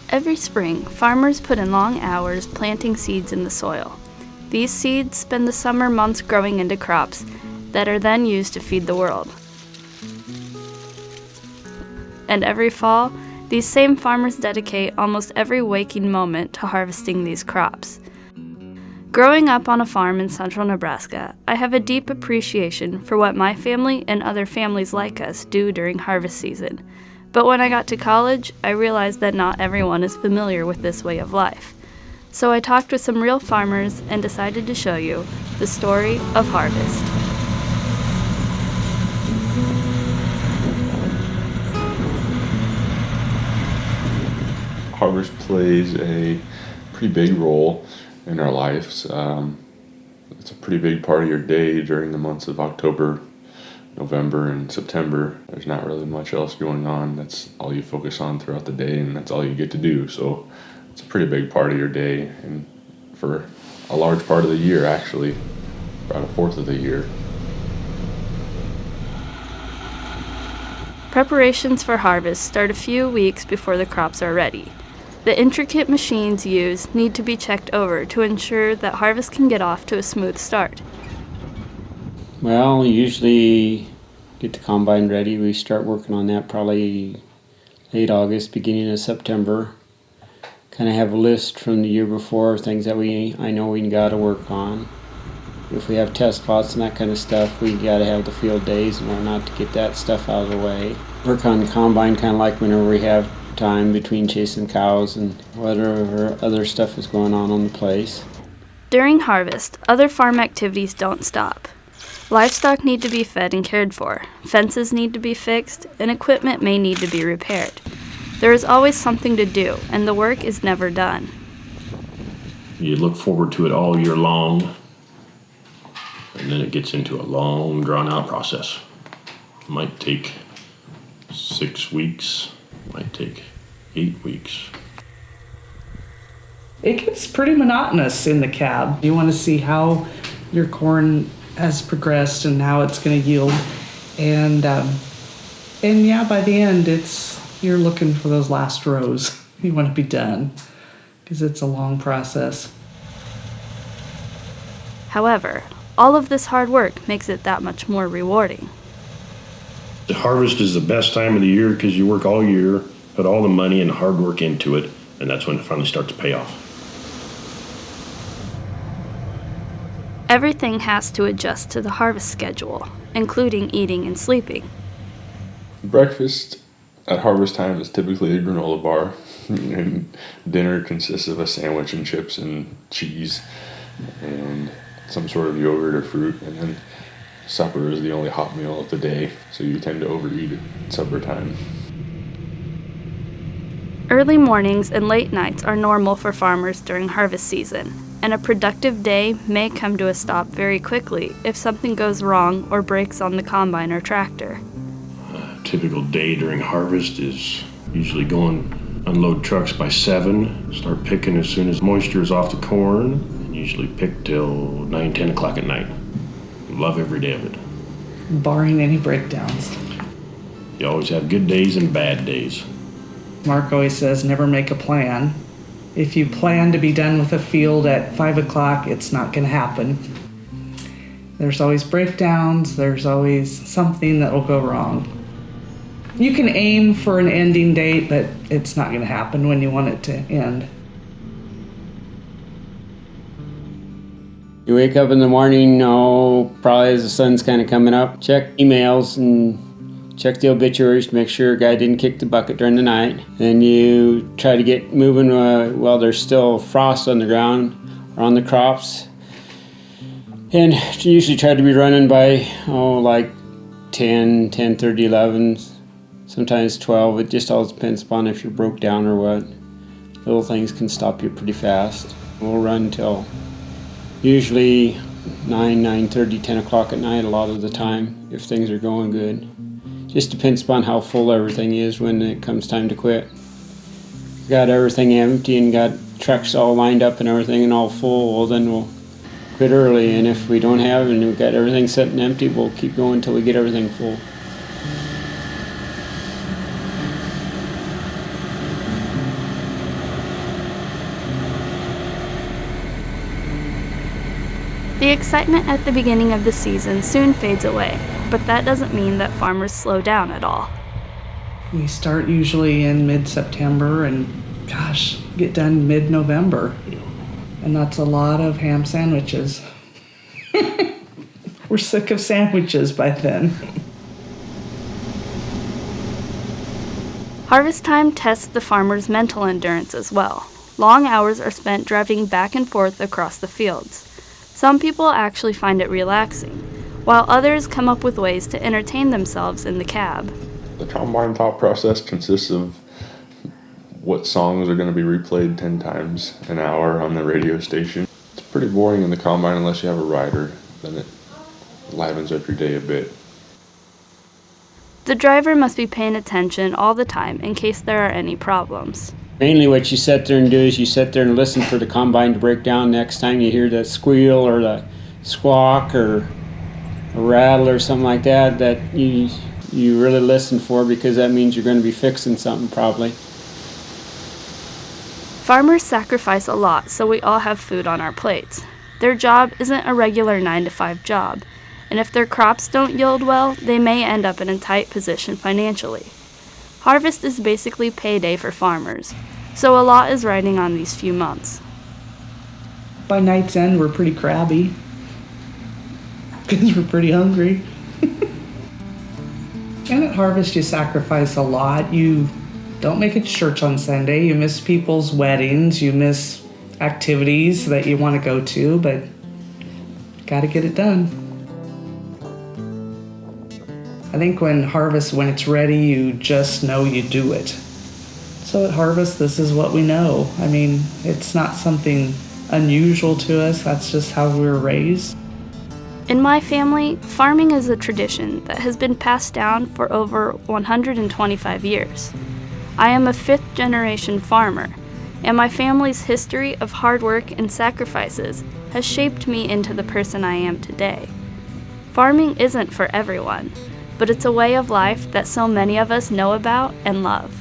Every spring, farmers put in long hours planting seeds in the soil. These seeds spend the summer months growing into crops that are then used to feed the world. And every fall, these same farmers dedicate almost every waking moment to harvesting these crops. Growing up on a farm in central Nebraska, I have a deep appreciation for what my family and other families like us do during harvest season. But when I got to college, I realized that not everyone is familiar with this way of life. So I talked with some real farmers and decided to show you the story of harvest. Harvest plays a pretty big role in our lives. It's a pretty big part of your day during the months of October, November, and September. There's not really much else going on. That's all you focus on throughout the day, and that's all you get to do. So it's a pretty big part of your day, and for a large part of the year, actually, about a fourth of the year. Preparations for harvest start a few weeks before the crops are ready. The intricate machines used need to be checked over to ensure that harvest can get off to a smooth start. Well, usually get the combine ready. We start working on that probably late August, beginning of September. Kind of have a list from the year before, things that I know we got to work on. If we have test plots and that kind of stuff, we got to have the field days and whatnot to get that stuff out of the way. Work on the combine kind of like whenever we have time between chasing cows and whatever other stuff is going on the place. During harvest, other farm activities don't stop. Livestock need to be fed and cared for, fences need to be fixed, and equipment may need to be repaired. There is always something to do, and the work is never done. You look forward to it all year long, and then it gets into a long, drawn-out process. It might take 6 weeks, might take 8 weeks. It gets pretty monotonous in the cab. You want to see how your corn has progressed and how it's going to yield. And yeah, by the end, you're looking for those last rows. You want to be done because it's a long process. However, all of this hard work makes it that much more rewarding. The harvest is the best time of the year because you work all year, put all the money and hard work into it, and that's when it finally starts to pay off. Everything has to adjust to the harvest schedule, including eating and sleeping. Breakfast at harvest time is typically a granola bar, and dinner consists of a sandwich and chips and cheese and some sort of yogurt or fruit, and then supper is the only hot meal of the day, so you tend to overeat at supper time. Early mornings and late nights are normal for farmers during harvest season, and a productive day may come to a stop very quickly if something goes wrong or breaks on the combine or tractor. A typical day during harvest is usually unload trucks by 7, start picking as soon as moisture is off the corn, and usually pick till 9, 10 o'clock at night. Love every day of it. Barring any breakdowns. You always have good days and bad days. Mark always says, never make a plan. If you plan to be done with a field at 5 o'clock, it's not going to happen. There's always breakdowns. There's always something that will go wrong. You can aim for an ending date, but it's not going to happen when you want it to end. You wake up in the morning, probably as the sun's kind of coming up, check emails and check the obituaries to make sure a guy didn't kick the bucket during the night. Then you try to get moving while there's still frost on the ground or on the crops. And you usually try to be running by, like 10, 10:30, 11, sometimes 12. It just all depends upon if you're broke down or what. Little things can stop you pretty fast. We'll run till usually 9, 9:30, 10 o'clock at night a lot of the time if things are going good. Just depends upon how full everything is when it comes time to quit. Got everything empty and got trucks all lined up and everything and all full, well then we'll quit early. And if we don't have and we've got everything set and empty, we'll keep going until we get everything full. The excitement at the beginning of the season soon fades away, but that doesn't mean that farmers slow down at all. We start usually in mid-September and, get done mid-November. And that's a lot of ham sandwiches. We're sick of sandwiches by then. Harvest time tests the farmer's mental endurance as well. Long hours are spent driving back and forth across the fields. Some people actually find it relaxing, while others come up with ways to entertain themselves in the cab. The combine thought process consists of what songs are going to be replayed 10 times an hour on the radio station. It's pretty boring in the combine unless you have a rider, then it livens up your day a bit. The driver must be paying attention all the time in case there are any problems. Mainly what you sit there and do is you sit there and listen for the combine to break down. Next time you hear the squeal or the squawk or a rattle or something like that, that you really listen for, because that means you're going to be fixing something probably. Farmers sacrifice a lot so we all have food on our plates. Their job isn't a regular 9-to-5 job, and if their crops don't yield well, they may end up in a tight position financially. Harvest is basically payday for farmers, so a lot is riding on these few months. By night's end, we're pretty crabby because we're pretty hungry. And at harvest, you sacrifice a lot. You don't make it to church on Sunday. You miss people's weddings. You miss activities that you want to go to, but got to get it done. I think when it's ready, you just know you do it. So at harvest, this is what we know. I mean, it's not something unusual to us. That's just how we were raised. In my family, farming is a tradition that has been passed down for over 125 years. I am a fifth-generation farmer, and my family's history of hard work and sacrifices has shaped me into the person I am today. Farming isn't for everyone, but it's a way of life that so many of us know about and love.